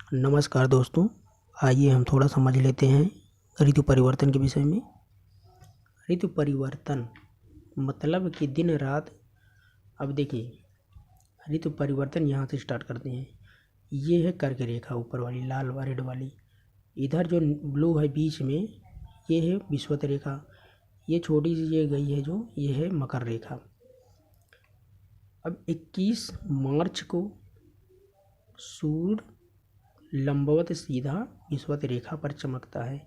नमस्कार दोस्तों। आइए हम थोड़ा समझ लेते हैं ऋतु परिवर्तन के विषय में। ऋतु परिवर्तन मतलब कि दिन रात। अब देखिए, ऋतु परिवर्तन यहाँ से स्टार्ट करते हैं। ये है कर्क रेखा, ऊपर वाली लाल व रेड वाली। इधर जो ब्लू है बीच में, ये है विषुवत रेखा। ये छोटी सी ये गई है जो, ये है मकर रेखा। अब 21 मार्च को सूर्य लंबवत सीधा विषुवत रेखा पर चमकता है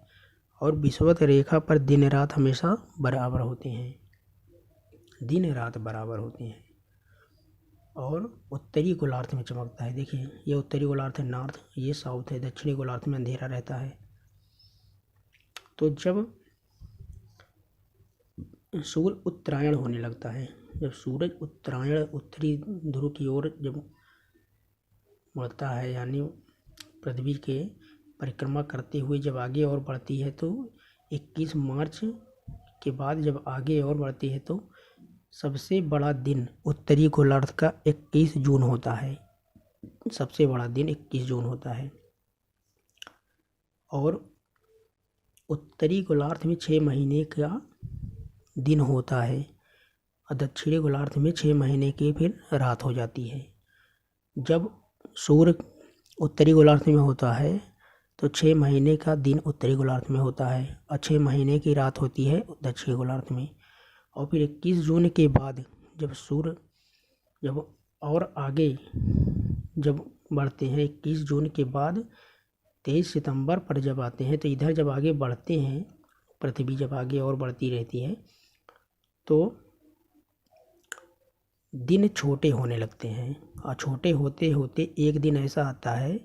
और विषुवत रेखा पर दिन रात हमेशा बराबर होते हैं। दिन रात बराबर होते हैं और उत्तरी गोलार्ध में चमकता है। देखिए, ये उत्तरी गोलार्ध है नॉर्थ, ये साउथ है। दक्षिणी गोलार्ध में अंधेरा रहता है। तो जब सूर्य उत्तरायण होने लगता है, जब सूरज उत्तरायण उत्तरी ध्रुव की ओर जब मुड़ता है, यानी पृथ्वी के परिक्रमा करते हुए जब आगे और बढ़ती है, तो 21 मार्च के बाद जब आगे और बढ़ती है तो सबसे बड़ा दिन उत्तरी गोलार्ध का 21 जून होता है। सबसे बड़ा दिन 21 जून होता है और उत्तरी गोलार्ध में 6 महीने का दिन होता है और दक्षिणी गोलार्ध में 6 महीने की फिर रात हो जाती है। जब सूर्य उत्तरी गोलार्ध में होता है तो 6 महीने का दिन उत्तरी गोलार्ध में होता है और 6 महीने की रात होती है दक्षिणी गोलार्ध में। और फिर 21 जून के बाद जब सूर्य जब और आगे जब बढ़ते हैं, 21 जून के बाद 23 सितंबर पर जब आते हैं, तो इधर जब आगे बढ़ते हैं, पृथ्वी जब आगे और बढ़ती रहती है तो दिन छोटे होने लगते हैं और छोटे होते होते एक दिन ऐसा आता है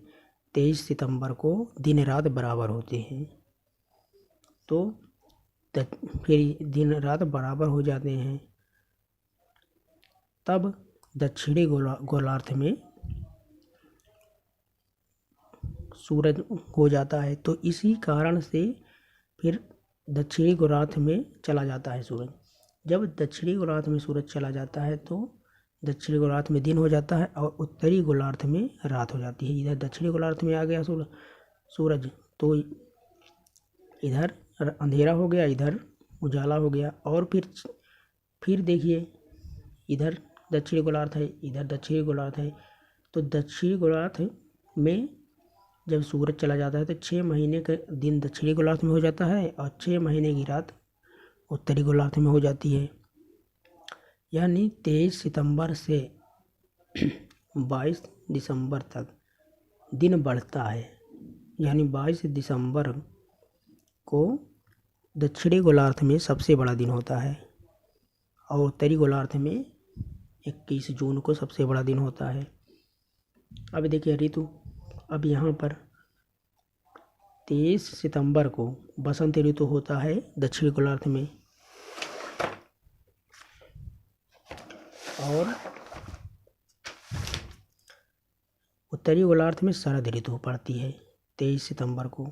23 सितंबर को दिन रात बराबर होते हैं। तो फिर दिन रात बराबर हो जाते हैं, तब दक्षिणी गोलार्ध में सूरज हो जाता है। तो इसी कारण से फिर दक्षिणी गोलार्ध में चला जाता है सूरज। जब दक्षिणी गोलार्ध में सूरज चला जाता है तो दक्षिणी गोलार्ध में दिन हो जाता है और उत्तरी गोलार्ध में रात हो जाती है। इधर दक्षिणी गोलार्ध में आ गया सूरज, तो इधर अंधेरा हो गया, इधर उजाला हो गया। और फिर देखिए, इधर दक्षिणी गोलार्ध है, इधर दक्षिणी गोलार्ध है। तो दक्षिणी गोलार्ध में जब सूरज चला जाता है तो 6 महीने का दिन दक्षिणी गोलार्ध में हो जाता है और 6 महीने की रात उत्तरी गोलार्ध में हो जाती है। यानी 23 सितंबर से 22 दिसंबर तक दिन बढ़ता है। यानी 22 दिसंबर को दक्षिणी गोलार्ध में सबसे बड़ा दिन होता है और उत्तरी गोलार्ध में 21 जून को सबसे बड़ा दिन होता है। अब देखिए ऋतु, अब यहाँ पर 23 सितंबर को बसंत ऋतु होता है दक्षिणी गोलार्ध में और उत्तरी गोलार्ध में शरद ऋतु पड़ती है 23 सितंबर को।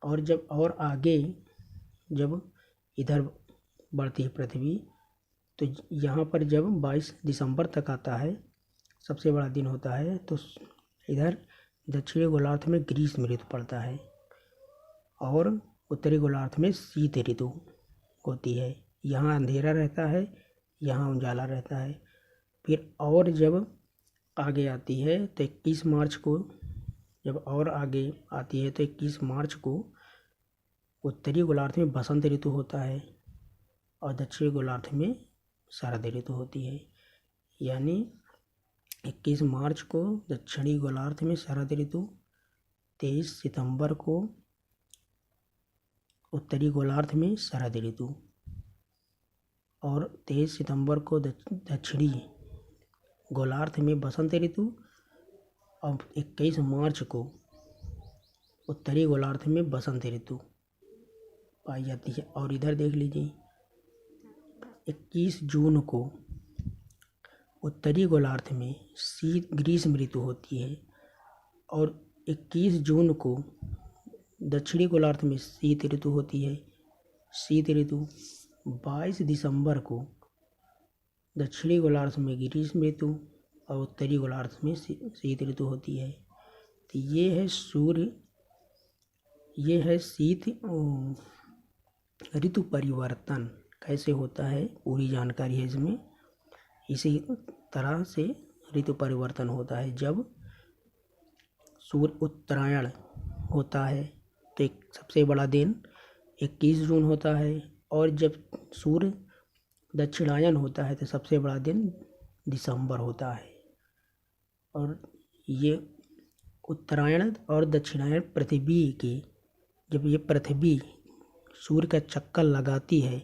और जब और आगे जब इधर बढ़ती है पृथ्वी, तो यहाँ पर जब 22 दिसंबर तक आता है, सबसे बड़ा दिन होता है, तो इधर दक्षिणी गोलार्ध में ग्रीष्म ऋतु पड़ता है और उत्तरी गोलार्ध में शीत ऋतु होती है। यहाँ अंधेरा रहता है, यहाँ उजाला रहता है। फिर और जब आगे आती है तो 21 मार्च को, जब और आगे आती है तो 21 मार्च को उत्तरी गोलार्ध में बसंत ऋतु होता है और दक्षिणी गोलार्ध में शरद ऋतु होती है। यानी 21 मार्च को दक्षिणी गोलार्ध में शरद ऋतु, 23 सितंबर को उत्तरी गोलार्ध में शरद ऋतु और 23 सितंबर को दक्षिणी गोलार्ध में बसंत ऋतु और 21 मार्च को उत्तरी गोलार्ध में बसंत ऋतु पाई जाती है। और इधर देख लीजिए, 21 जून को उत्तरी गोलार्ध में ग्रीष्म ऋतु होती है और 21 जून को दक्षिणी गोलार्ध में शीत ऋतु होती है। शीत ऋतु 22 दिसंबर को दक्षिणी गोलार्ध में ग्रीष्म ऋतु और उत्तरी गोलार्ध में शीत ऋतु होती है। तो ये है सूर्य, ये है शीत ऋतु परिवर्तन कैसे होता है, पूरी जानकारी है इसमें। इसी तरह से ऋतु परिवर्तन होता है जब सूर्य उत्तरायण होता है तो एक सबसे बड़ा दिन 21 जून होता है, और जब सूर्य दक्षिणायन होता है तो सबसे बड़ा दिन दिसंबर होता है। और ये उत्तरायण और दक्षिणायन पृथ्वी की, जब ये पृथ्वी सूर्य का चक्कर लगाती है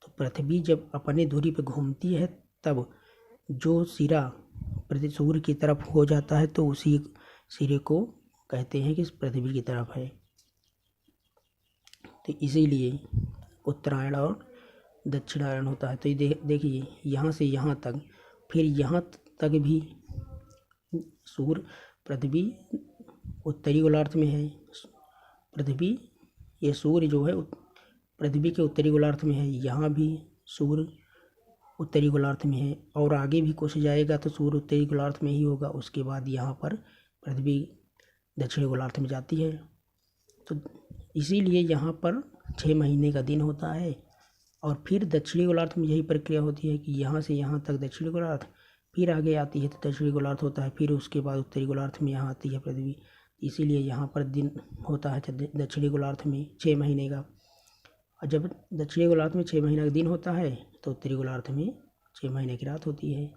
तो पृथ्वी जब अपने धुरी पर घूमती है तब जो सिरा सूर्य की तरफ हो जाता है तो उसी सिरे को कहते हैं कि पृथ्वी की तरफ है। तो इसीलिए उत्तरायण और दक्षिणायन होता है। तो ये देखिए यहाँ से यहाँ तक, फिर यहाँ तक भी सूर्य पृथ्वी उत्तरी गोलार्ध में है। पृथ्वी, ये सूर्य जो है पृथ्वी के उत्तरी गोलार्ध में है, यहाँ भी सूर्य उत्तरी गोलार्ध में है, और आगे भी कुछ जाएगा तो सूर्य उत्तरी गोलार्ध में ही होगा। उसके बाद यहाँ पर पृथ्वी दक्षिणी गोलार्ध में जाती है। तो इसीलिए यहाँ पर 6 महीने का दिन होता है। और फिर दक्षिणी गोलार्ध में यही प्रक्रिया होती है कि यहाँ से यहाँ तक दक्षिणी गोलार्ध, फिर आगे आती है तो दक्षिणी गोलार्ध होता है, फिर उसके बाद उत्तरी गोलार्ध में यहाँ आती है पृथ्वी। इसीलिए यहाँ पर दिन होता है दक्षिणी गोलार्ध में 6 महीने का। और जब दक्षिणी गोलार्ध में 6 महीने का दिन होता है तो उत्तरी गोलार्ध में 6 महीने की रात होती है।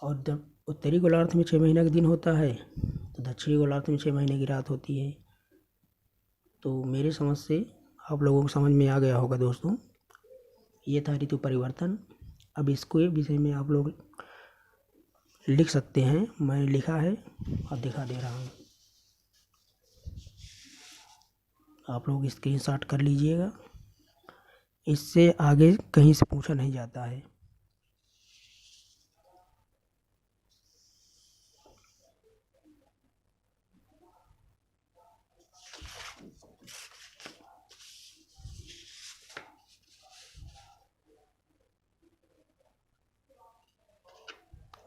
और जब उत्तरी गोलार्ध में 6 महीने का दिन होता है तो दक्षिणी गोलार्ध में 6 महीने की रात होती है। तो मेरे समझ से आप लोगों को समझ में आ गया होगा दोस्तों, ये था ऋतु परिवर्तन। अब इसको विषय में आप लोग लिख सकते हैं, मैंने लिखा है और दिखा दे रहा हूँ, आप लोग स्क्रीनशॉट कर लीजिएगा। इससे आगे कहीं से पूछा नहीं जाता है।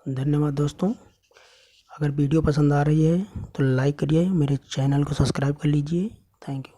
धन्यवाद दोस्तों। अगर वीडियो पसंद आ रही है तो लाइक करिए, मेरे चैनल को सब्सक्राइब कर लीजिए। Thank you.